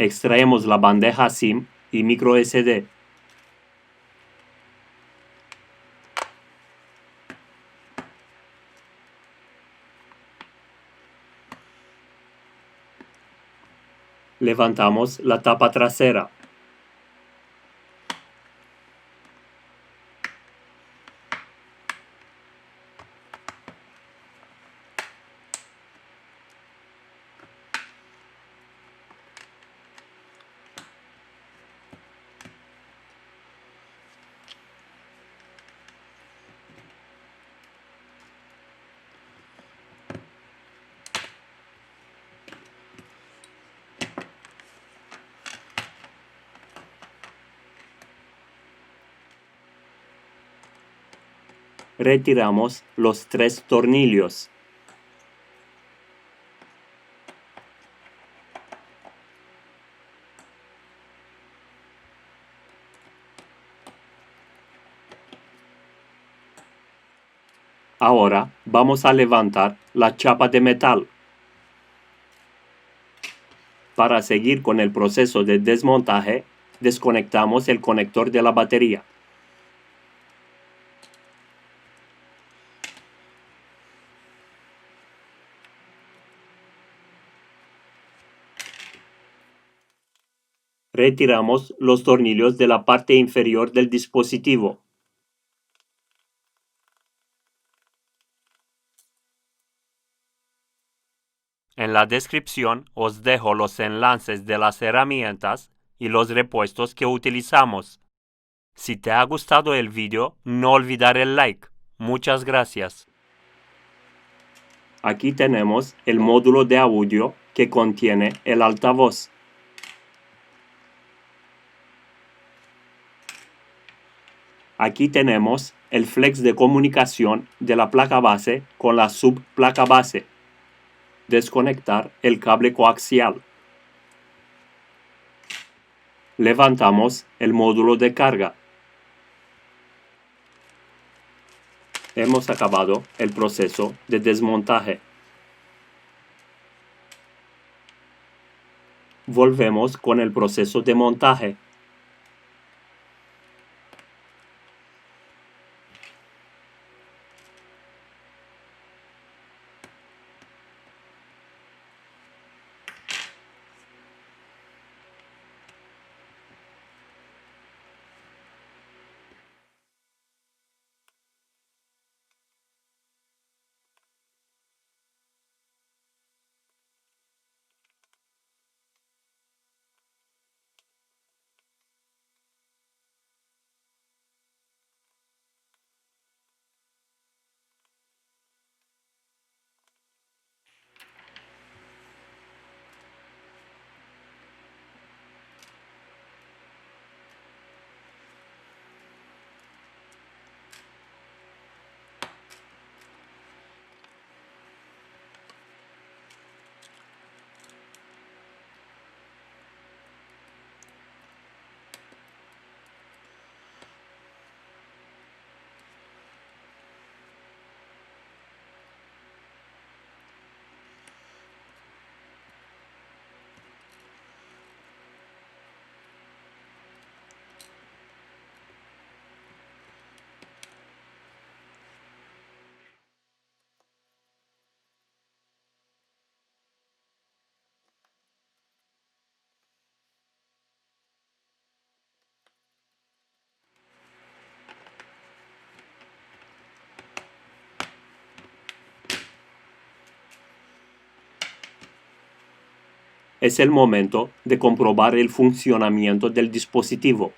Extraemos la bandeja SIM y micro SD. Levantamos la tapa trasera. Retiramos los 3 tornillos. Ahora vamos a levantar la chapa de metal. Para seguir con el proceso de desmontaje, desconectamos el conector de la batería. Retiramos los tornillos de la parte inferior del dispositivo. En la descripción os dejo los enlaces de las herramientas y los repuestos que utilizamos. Si te ha gustado el vídeo, no olvidar el like. Muchas gracias. Aquí tenemos el módulo de audio que contiene el altavoz. Aquí tenemos el flex de comunicación de la placa base con la subplaca base. Desconectar el cable coaxial. Levantamos el módulo de carga. Hemos acabado el proceso de desmontaje. Volvemos con el proceso de montaje. Es el momento de comprobar el funcionamiento del dispositivo.